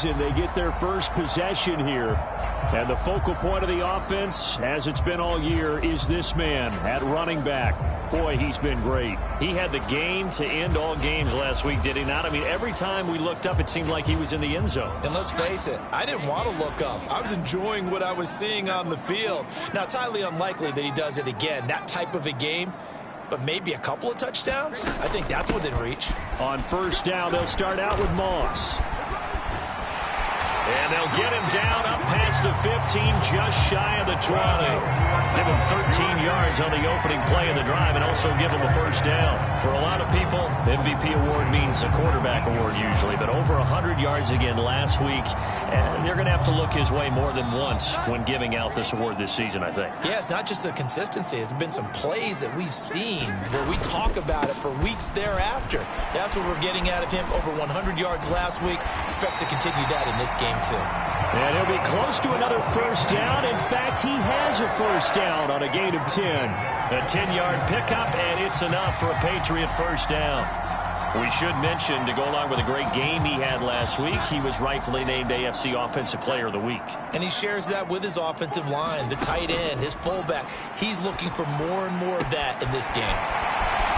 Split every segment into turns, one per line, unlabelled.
season, they get their first possession here. And the focal point of the offense, as it's been all year, is this man at running back. Boy, he's been great.
He had the game to end all games last week, did he not? I mean, every time we looked up, it seemed like he was in the end zone.
And let's face it, I didn't want to look up. I was enjoying what I was seeing on the field. Now, it's highly unlikely that he does it again, that type of a game. But maybe a couple of touchdowns? I think that's within reach.
On first down, they'll start out with Moss.
And they'll get him down up past the 15, just shy of the 20. Give him 13 yards on the opening play of the drive and also give him a first down. For a lot of people, the MVP award means a quarterback award usually, but over 100 yards again last week, and they're going to have to look his way more than once when giving out this award this season, I think.
Yeah, it's not just the consistency. It's been some plays that we've seen where we talk about it for weeks thereafter. That's what we're getting out of him. Over 100 yards last week. Expects to continue that in this game too.
And he'll be close to another first down. In fact, he has a first down on a gain of 10.
A 10-yard pickup, and it's enough for a Patriot first down. We should mention, to go along with a great game he had last week, he was rightfully named AFC Offensive Player of the Week.
And he shares that with his offensive line, the tight end, his fullback. He's looking for more and more of that in this game.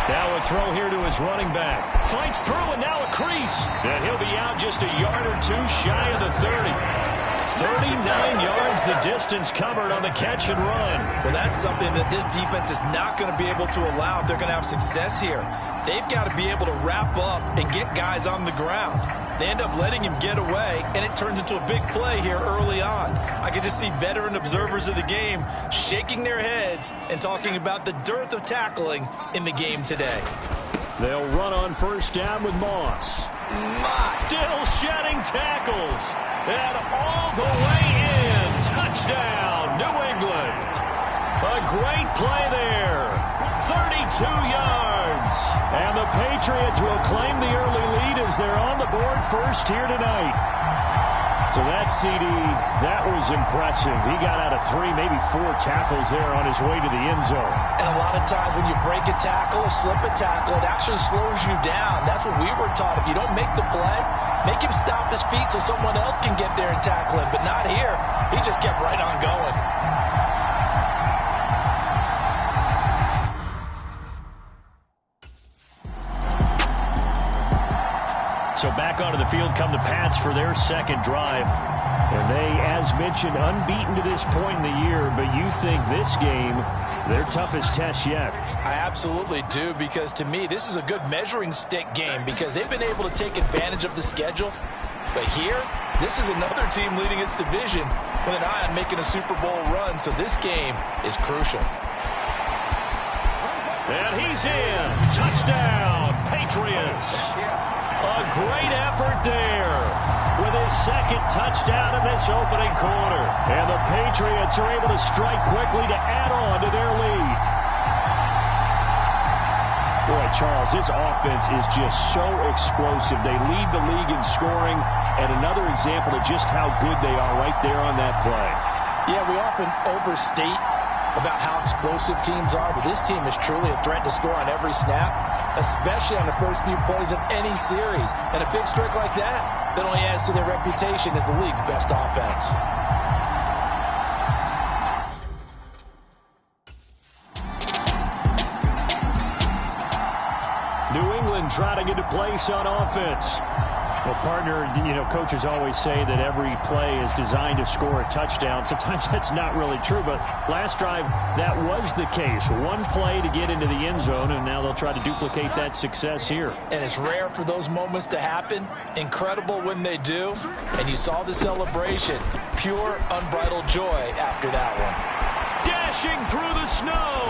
Now a throw here to his running back. Fights through, and now a crease. And he'll be out just a yard or two shy of the 30. 39 yards the distance covered on the catch and run.
Well, that's something that this defense is not going to be able to allow if they're going to have success here. They've got to be able to wrap up and get guys on the ground. They end up letting him get away, and it turns into a big play here early on. I could just see veteran observers of the game shaking their heads and talking about the dearth of tackling in the game today.
They'll run on first down with Moss.
Still shedding tackles. And all the way in. Touchdown, New England. A great play there. 32 yards.
And the Patriots will claim the early lead as they're on the board first here tonight. So that CD, that was impressive. He got out of 3, maybe 4 tackles there on his way to the end zone.
And a lot of times when you break a tackle or slip a tackle, it actually slows you down. That's what we were taught. If you don't make the play, make him stop his feet so someone else can get there and tackle him. But not here. He just kept right on going.
So back onto the field come the Pats for their second drive.
And they, as mentioned, unbeaten to this point in the year, but you think this game, their toughest test yet.
I absolutely do, because to me, this is a good measuring stick game because they've been able to take advantage of the schedule. But here, this is another team leading its division with an eye on making a Super Bowl run, so this game is crucial.
And he's in. Touchdown, Patriots. A great effort there with his second touchdown in this opening quarter.
And the Patriots are able to strike quickly to add on to their lead. Boy, Charles, this offense is just so explosive. They lead the league in scoring, and another example of just how good they are right there on that play.
Yeah, we often overstate about how explosive teams are, but this team is truly a threat to score on every snap, especially on the first few plays of any series. And a big streak like that only adds to their reputation as the league's best offense.
New England trying to get a place on offense. Well, partner, you know, coaches always say that every play is designed to score a touchdown. Sometimes that's not really true, but last drive, that was the case. One play to get into the end zone, and now they'll try to duplicate that success here.
And it's rare for those moments to happen. Incredible when they do. And you saw the celebration. Pure, unbridled joy after that one.
Dashing through the snow.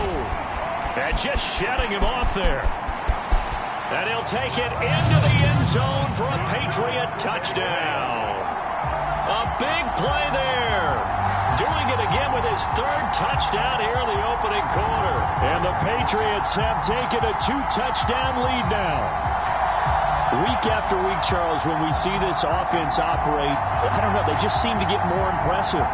And just shutting him off there. And he'll take it into the end zone for a Patriot touchdown. A big play there. Doing it again with his third touchdown here in the opening quarter.
And the Patriots have taken a 2-touchdown lead now. Week after week, Charles, when we see this offense operate, I don't know, they just seem to get more impressive.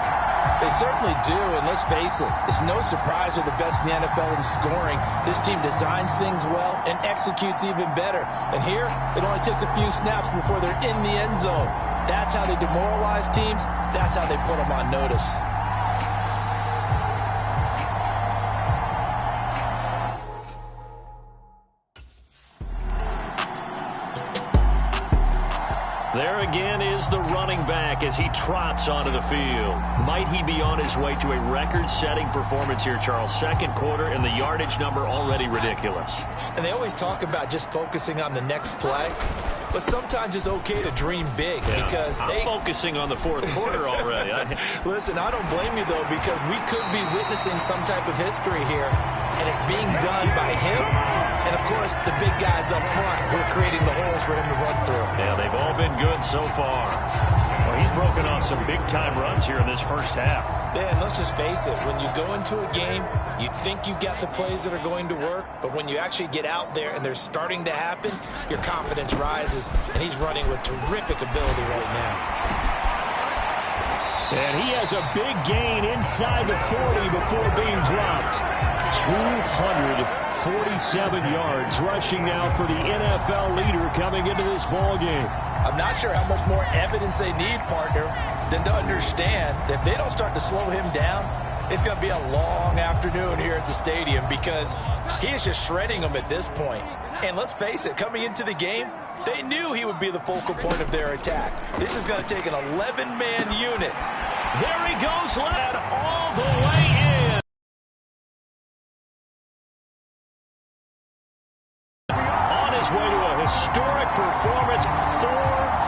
They certainly do, and let's face it, it's no surprise they're the best in the NFL in scoring. This team designs things well and executes even better. And here, it only takes a few snaps before they're in the end zone. That's how they demoralize teams. That's how they put them on notice.
There again is the running back as he trots onto the field. Might he be on his way to a record-setting performance here, Charles? Second quarter, and the yardage number already ridiculous.
And they always talk about just focusing on the next play. But sometimes it's okay to dream big because
I'm focusing on the fourth quarter already.
Listen, I don't blame you, though, because we could be witnessing some type of history here, and it's being done by him and, of course, the big guys up front who are creating the holes for him to run through.
Yeah, they've all been good so far.
Well, he's broken off some big-time runs here in this first half.
Yeah, and let's just face it. When you go into a game, you think you've got the plays that are going to work, but when you actually get out there and they're starting to happen, your confidence rises, and he's running with terrific ability right now.
And he has a big gain inside the 40 before being dropped. 247 yards rushing now for the NFL leader coming into this ball game.
I'm not sure how much more evidence they need, partner, than to understand that if they don't start to slow him down, it's going to be a long afternoon here at the stadium because he is just shredding them at this point. And let's face it, coming into the game, they knew he would be the focal point of their attack. This is going to take an 11-man unit.
There he goes, led all the way in. On his way to a historic performance, 4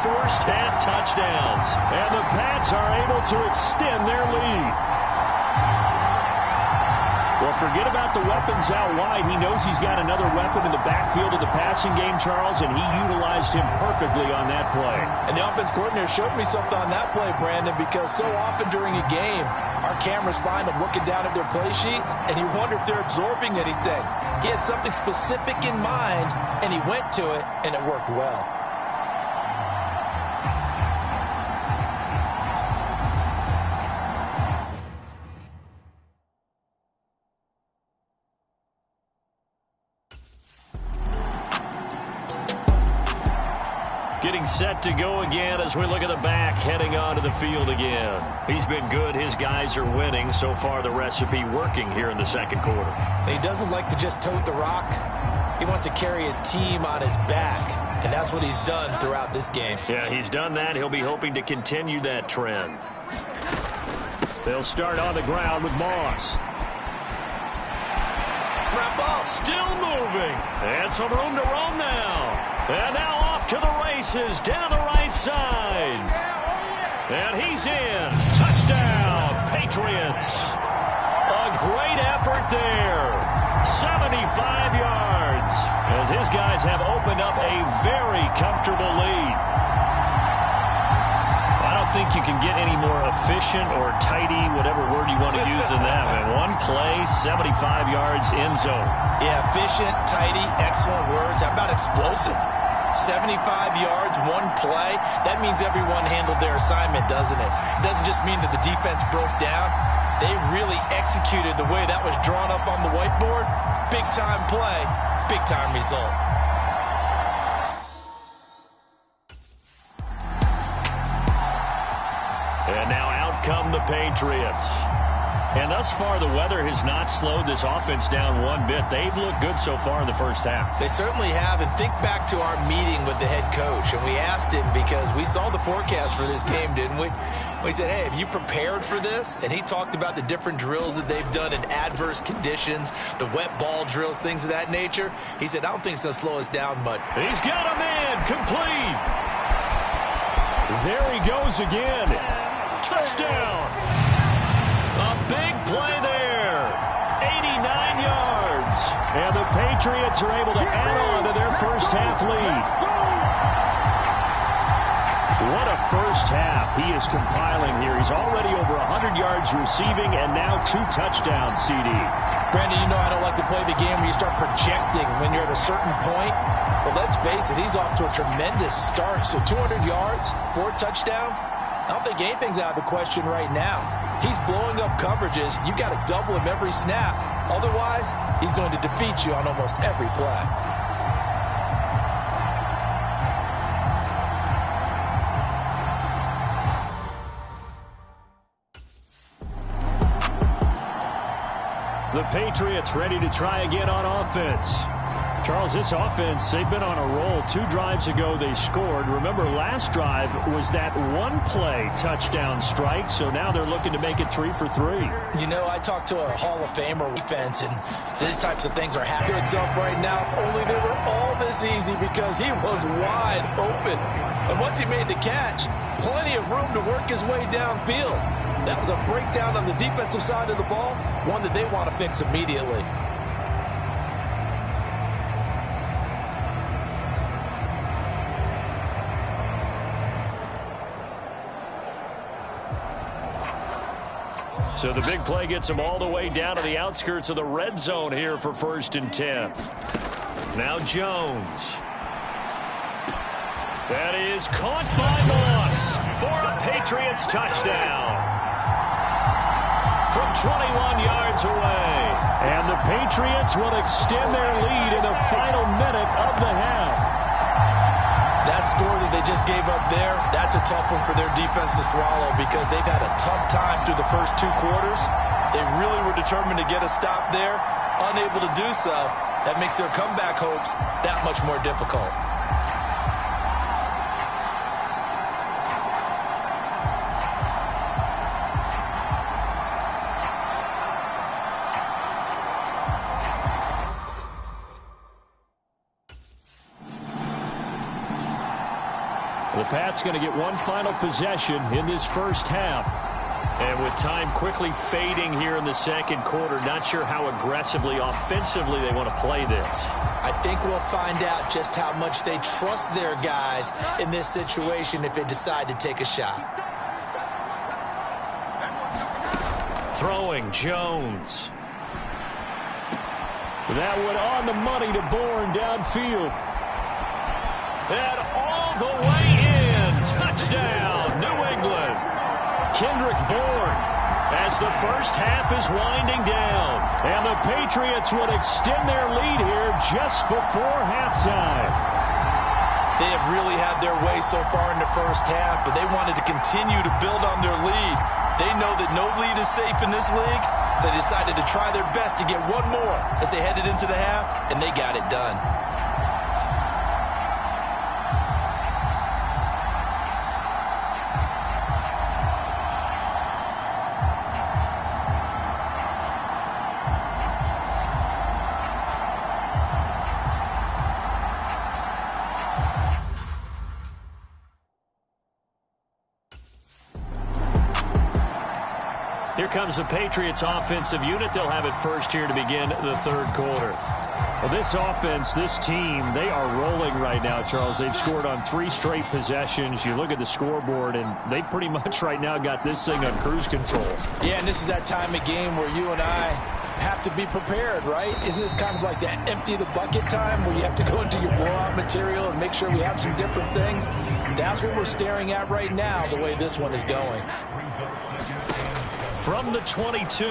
first-half touchdowns.
And the Pats are able to extend their lead. Well, forget about the weapons out wide. He knows he's got another weapon in the backfield of the passing game, Charles, and he utilized him perfectly on that play.
And the offense coordinator showed me something on that play, Brandon, because so often during a game, our cameras find them looking down at their play sheets, and you wonder if they're absorbing anything. He had something specific in mind, and he went to it, and it worked well.
Getting set to go again as we look at the back heading onto the field again. He's been good. His guys are winning. So far, the recipe working here in the second quarter.
He doesn't like to just tote the rock. He wants to carry his team on his back, and that's what he's done throughout this game.
Yeah, he's done that. He'll be hoping to continue that trend.
They'll start on the ground with Moss.
Wrap up.
Still moving. And some room to run now. And now off to the races down the right side. And he's in. Touchdown, Patriots. A great effort there. 75 yards. As his guys have opened up a very comfortable lead. I don't think you can get any more efficient or tidy, whatever word you want to use in that. Man, one play, 75 yards, end zone.
Yeah, efficient, tidy, excellent words. How about explosive? 75 yards, one play. That means everyone handled their assignment, doesn't it? It doesn't just mean that the defense broke down. They really executed the way that was drawn up on the whiteboard. Big-time play, big-time result.
And now out come the Patriots. And thus far, the weather has not slowed this offense down one bit. They've looked good so far in the first half.
They certainly have. And think back to our meeting with the head coach. And we asked him because we saw the forecast for this game, didn't we? We said, hey, have you prepared for this? And he talked about the different drills that they've done in adverse conditions, the wet ball drills, things of that nature. He said, I don't think it's going to slow us down much.
He's got a man complete.
There he goes again.
Touchdown. A big play there. 89 yards.
And the Patriots are able to add on to their first half lead. What a first half he is compiling here. He's already over 100 yards receiving and now 2 touchdowns, CD.
Brandon, you know I don't like to play the game where you start projecting when you're at a certain point. But let's face it, he's off to a tremendous start. So 200 yards, 4 touchdowns. I don't think anything's out of the question right now. He's blowing up coverages. You got to double him every snap. Otherwise, he's going to defeat you on almost every play.
The Patriots ready to try again on offense. Charles, this offense, they've been on a roll. 2 drives ago they scored. Remember, last drive was that one-play touchdown strike, so now they're looking to make it 3 for 3.
You know, I talked to a Hall of Famer defense, and these types of things are happening to itself right now. If only they were all this easy, because he was wide open. And once he made the catch, plenty of room to work his way downfield. That was a breakdown on the defensive side of the ball, one that they want to fix immediately.
So the big play gets him all the way down to the outskirts of the red zone here for 1st and 10. Now Jones. That is caught by Moss for a Patriots touchdown from 21 yards away.
And the Patriots will extend their lead in the final minute of the half.
That score that they just gave up there, that's a tough one for their defense to swallow, because they've had a tough time through the first 2 quarters. They really were determined to get a stop there, unable to do so. That makes their comeback hopes that much more difficult.
The Pats going to get one final possession in this first half.
And with time quickly fading here in the second quarter, not sure how aggressively, offensively they want to play this.
I think we'll find out just how much they trust their guys in this situation if they decide to take a shot.
Throwing, Jones.
That one on the money to Bourne downfield.
And all the way in. Touchdown, New England.
Kendrick Bourne,
as the first half is winding down.
And the Patriots would extend their lead here just before halftime.
They have really had their way so far in the first half, but they wanted to continue to build on their lead. They know that no lead is safe in this league, so they decided to try their best to get one more as they headed into the half, and they got it done.
Here comes the Patriots offensive unit. They'll have it first here to begin the third quarter.
Well, this offense, this team, they are rolling right now, Charles. They've scored on 3 straight possessions. You look at the scoreboard, and they pretty much right now got this thing on cruise control.
Yeah, and this is that time of game where you and I have to be prepared, right? Isn't this kind of like that empty the bucket time where you have to go into your blowout material and make sure we have some different things? That's what we're staring at right now, the way this one is going.
From the 22,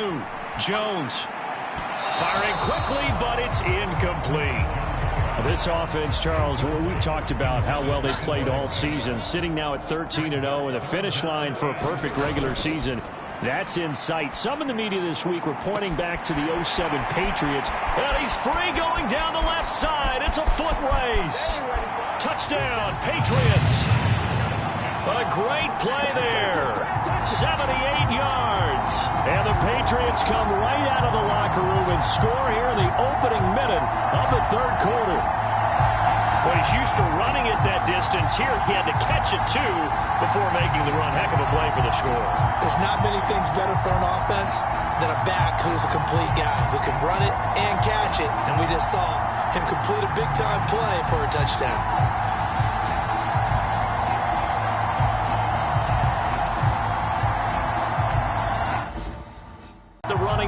Jones firing quickly, but it's incomplete.
This offense, Charles, we've talked about how well they played all season, sitting now at 13-0 and the finish line for a perfect regular season. That's in sight. Some in the media this week were pointing back to the 07 Patriots.
And he's free going down the left side. It's a foot race. Touchdown, Patriots. A great play there. 78 yards.
And the Patriots come right out of the locker room and score here in the opening minute of the third quarter.
Well, he's used to running it that distance. Here he had to catch it, too, before making the run. Heck of a play for the score.
There's not many things better for an offense than a back who's a complete guy who can run it and catch it. And we just saw him complete a big-time play for a touchdown.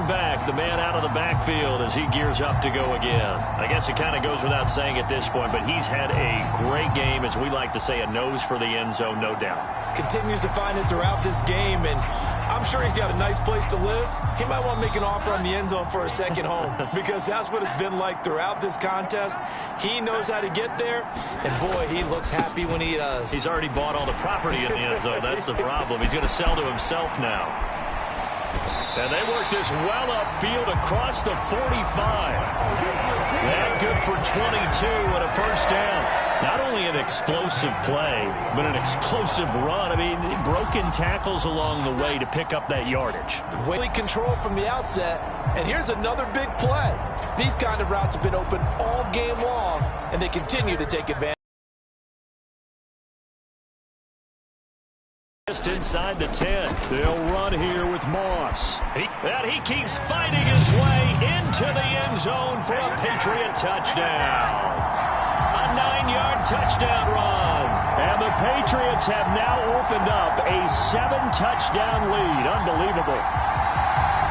Back, the man out of the backfield as he gears up to go again. I guess it kind of goes without saying at this point, but he's had a great game, as we like to say, a nose for the end zone, no doubt.
Continues to find it throughout this game, and I'm sure he's got a nice place to live. He might want to make an offer on the end zone for a second home, because that's what it's been like throughout this contest. He knows how to get there, and boy, he looks happy when he does.
He's already bought all the property in the end zone. That's the problem. He's going to sell to himself now. And they work this well upfield across the 45. That good for 22 and a first down. Not only an explosive play, but an explosive run. I mean, broken tackles along the way to pick up that yardage.
Really controlled from the outset. And here's another big play. These kind of routes have been open all game long, and they continue to take advantage.
Just inside the 10.
They'll run here with Moss.
He keeps fighting his way into the end zone for a Patriot touchdown. A 9-yard touchdown run.
And the Patriots have now opened up a 7-touchdown lead. Unbelievable.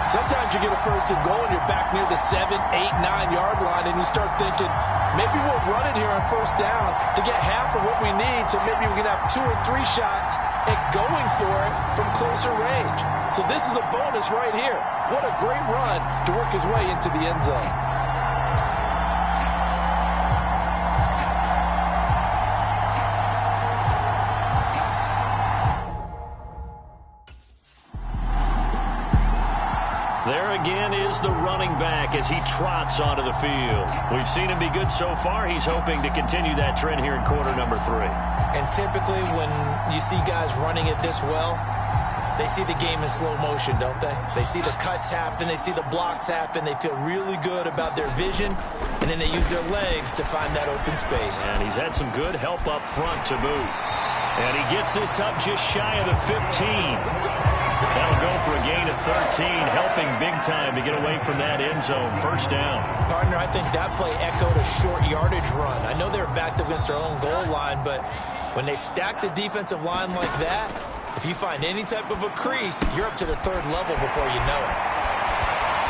Sometimes you get a first and goal and you're back near the 7, 8, 9-yard line, and you start thinking, maybe we'll run it here on first down to get half of what we need, so maybe we can have 2 or 3 shots at going for it from closer range. So this is a bonus right here. What a great run to work his way into the end zone.
There again is the running back as he trots onto the field. We've seen him be good so far. He's hoping to continue that trend here in quarter number 3.
And typically when you see guys running it this well, they see the game in slow motion, don't they? They see the cuts happen. They see the blocks happen. They feel really good about their vision. And then they use their legs to find that open space.
And he's had some good help up front to boot. And he gets this up just shy of the 15. That'll go for a gain of 13, helping big time to get away from that end zone. First down.
Partner, I think that play echoed a short yardage run. I know they were backed up against their own goal line, but when they stack the defensive line like that, if you find any type of a crease, you're up to the 3rd level before you know it.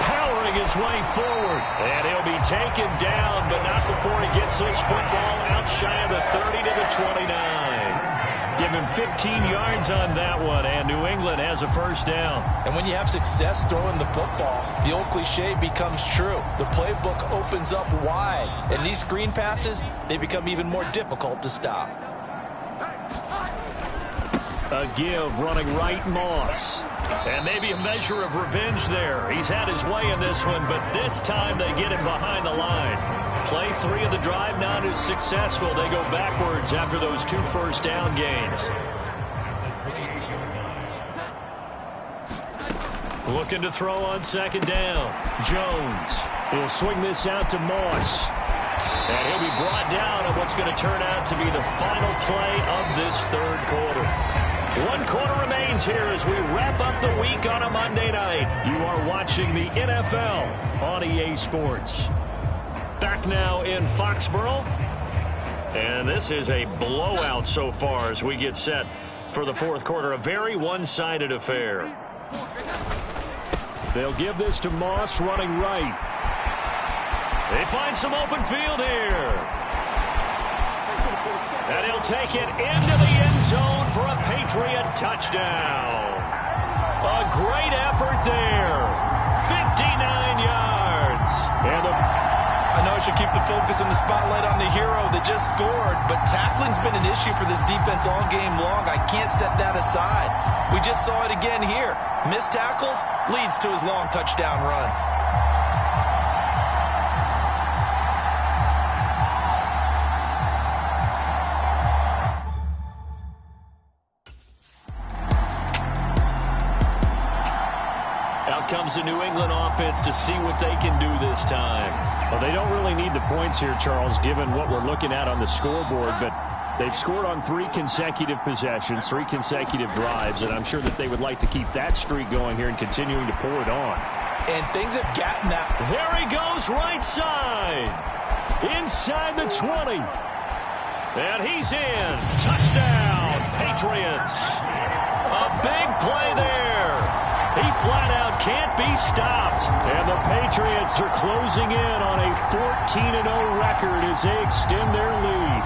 Powering his way forward. And he'll be taken down, but not before he gets this football out shy of the 30 to the 29. Give him 15 yards on that one, and New England has a first down.
And when you have success throwing the football, the old cliche becomes true. The playbook opens up wide, and these screen passes, they become even more difficult to stop.
A give running right, Moss.
And maybe a measure of revenge there. He's had his way in this one, but this time they get him behind the line. Play 3 of the drive not as successful. They go backwards after those 2 first down gains. Looking to throw on second down. Jones.
He'll swing this out to Moss.
And he'll be brought down on what's going to turn out to be the final play of this 3rd quarter. 1 quarter remains here as we wrap up the week on a Monday night. You are watching the NFL on EA Sports. Back now in Foxborough. And this is a blowout so far as we get set for the 4th quarter. A very one-sided affair.
They'll give this to Moss running right.
They find some open field here. And he'll take it into the end zone for a Patriot touchdown. A great effort there. 59 yards.
And
I know I should keep the focus and the spotlight on the hero that just scored, but tackling's been an issue for this defense all game long. I can't set that aside. We just saw it again here. Missed tackles leads to his long touchdown run.
Comes the New England offense to see what they can do this time.
Well, they don't really need the points here, Charles, given what we're looking at on the scoreboard, but they've scored on 3 consecutive possessions, 3 consecutive drives, and I'm sure that they would like to keep that streak going here and continuing to pour it on.
And things have gotten that.
There he goes, right side. Inside the 20. And he's in. Touchdown, Patriots. A big play there. He flat out can't be stopped.
And the Patriots are closing in on a 14-0 record as they extend their lead.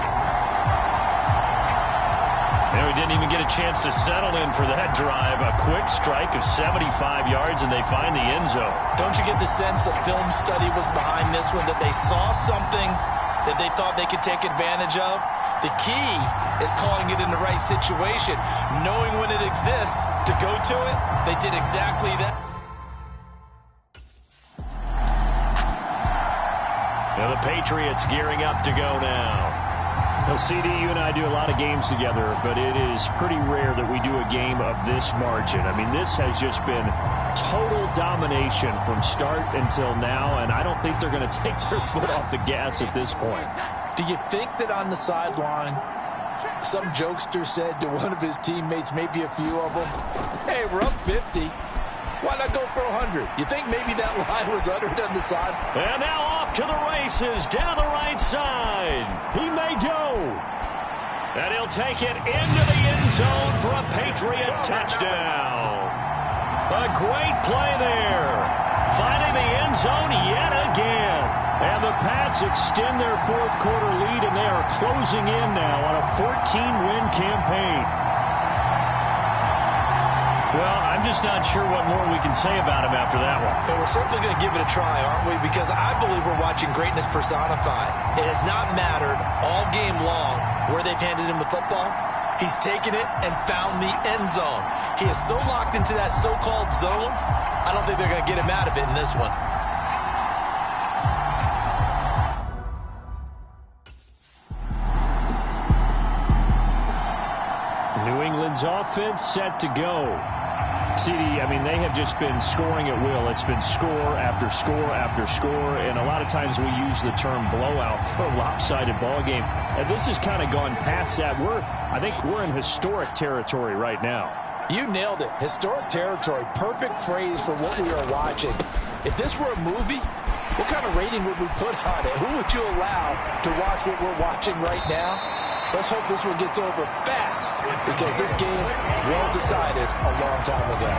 And we didn't even get a chance to settle in for that drive. A quick strike of 75 yards, and they find the end zone.
Don't you get the sense that film study was behind this one, that they saw something that they thought they could take advantage of? The key is calling it in the right situation, knowing when it exists to go to it. They did exactly that.
Now the Patriots gearing up to go now.
Well, CD, you and I do a lot of games together, but it is pretty rare that we do a game of this margin. I mean, this has just been total domination from start until now, and I don't think they're going to take their foot off the gas at this point.
Do you think that on the sideline, some jokester said to one of his teammates, maybe a few of them, hey, we're up 50. Why not go for 100? You think maybe that line was uttered on the side?
And now off to the races down the right side.
He may go.
And he'll take it into the end zone for a Patriot touchdown. A great play there. Finding the end zone yet again. And the Pats extend their fourth quarter lead, and they are closing in now on a 14-win campaign. Well, I'm just not sure what more we can say about him after that one.
But we're certainly going to give it a try, aren't we? Because I believe we're watching greatness personified. It has not mattered all game long where they've handed him the football. He's taken it and found the end zone. He is so locked into that so-called zone, I don't think they're going to get him out of it in this one.
New England's offense set to go. CD, I mean, they have just been scoring at will. It's been score after score after score, and a lot of times we use the term blowout for a lopsided ball game. And this has kind of gone past that. I think we're in historic territory right now.
You nailed it. Historic territory. Perfect phrase for what we are watching. If this were a movie, what kind of rating would we put on it? Who would you allow to watch what we're watching right now? Let's hope this one gets over fast, because this game well decided a long time ago.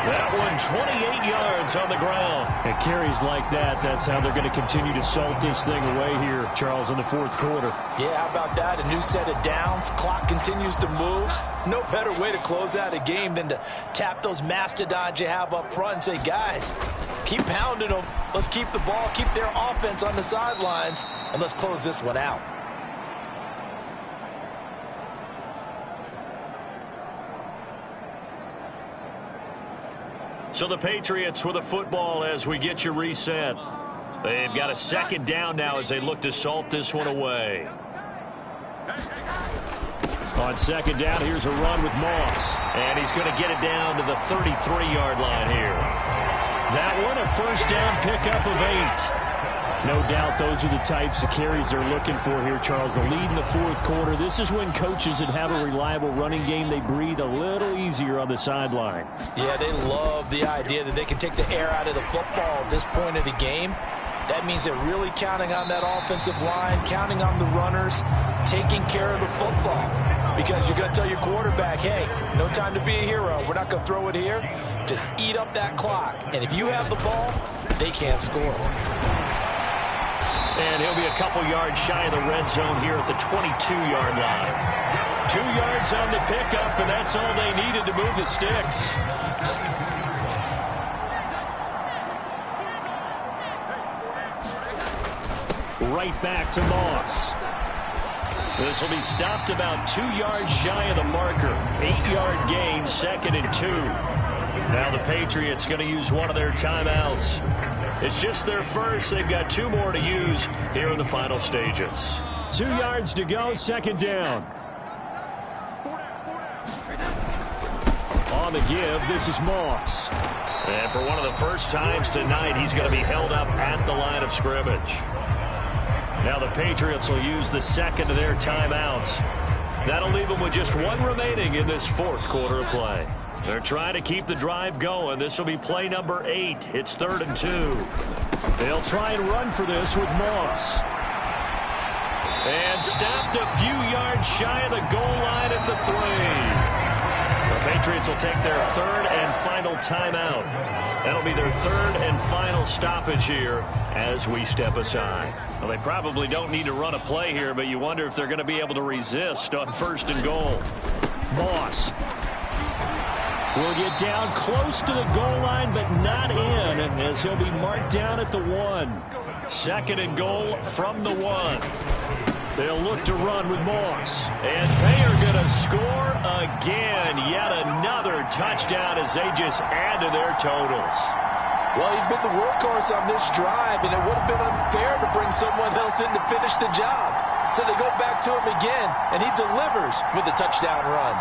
That one 28 yards on the ground.
And carries like that, that's how they're going to continue to salt this thing away here, Charles, in the fourth quarter.
Yeah, how about that? A new set of downs. Clock continues to move. No better way to close out a game than to tap those mastodons you have up front and say, guys, keep pounding them. Let's keep the ball, keep their offense on the sidelines, and let's close this one out.
So the Patriots with a football as we get you reset. They've got a second down now as they look to salt this one away.
On second down, here's a run with Moss.
And he's going to get it down to the 33-yard line here. That one a first down pickup of 8.
No doubt those are the types of carries they're looking for here, Charles. The lead in the fourth quarter. This is when coaches that have a reliable running game, they breathe a little easier on the sideline.
Yeah, they love the idea that they can take the air out of the football at this point of the game. That means they're really counting on that offensive line, counting on the runners, taking care of the football. Because you're going to tell your quarterback, hey, no time to be a hero. We're not going to throw it here. Just eat up that clock. And if you have the ball, they can't score.
And he'll be a couple yards shy of the red zone here at the 22-yard line. 2 yards on the pickup, and that's all they needed to move the sticks.
Right back to Moss.
This will be stopped about 2 yards shy of the marker. 8-yard gain, 2nd and 2. Now the Patriots going to use one of their timeouts. It's just their first. They've got 2 more to use here in the final stages.
2 yards to go, second down. On the give, this is Moss.
And for one of the first times tonight, he's going to be held up at the line of scrimmage. Now the Patriots will use the second of their timeouts. That'll leave them with just 1 remaining in this fourth quarter of play. They're trying to keep the drive going. This will be play number 8. It's 3rd and 2.
They'll try and run for this with Moss.
And stopped a few yards shy of the goal line at the 3. The Patriots will take their 3rd and final timeout. That'll be their 3rd and final stoppage here as we step aside. Well, they probably don't need to run a play here, but you wonder if they're going to be able to resist on 1st and goal.
Moss will get down close to the goal line, but not in, as he'll be marked down at the 1.
2nd and goal from the 1.
They'll look to run with Moss.
And they are going to score again. Yet another touchdown as they just add to their totals.
Well, he'd been the workhorse on this drive, and it would have been unfair to bring someone else in to finish the job. So they go back to him again, and he delivers with a touchdown run.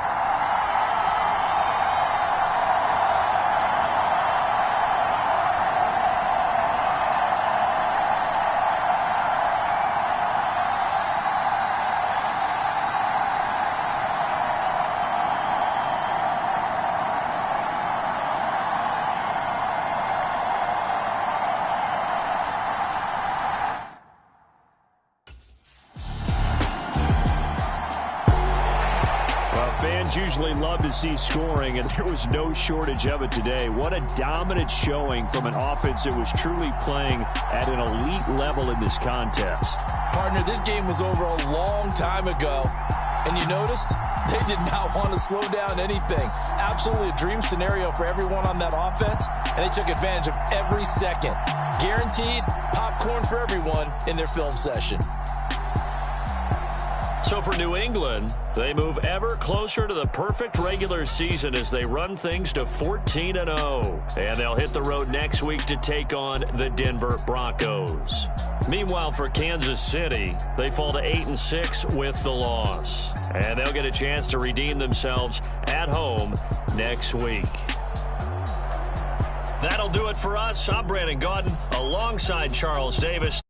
Fans usually love to see scoring, and there was no shortage of it today. What a dominant showing from an offense that was truly playing at an elite level in this contest.
Partner, this game was over a long time ago, and you noticed they did not want to slow down anything. Absolutely a dream scenario for everyone on that offense, and they took advantage of every second. Guaranteed popcorn for everyone in their film session.
So for New England, they move ever closer to the perfect regular season as they run things to 14-0. And they'll hit the road next week to take on the Denver Broncos. Meanwhile, for Kansas City, they fall to 8-6 with the loss. And they'll get a chance to redeem themselves at home next week. That'll do it for us. I'm Brandon Gaudin alongside Charles Davis.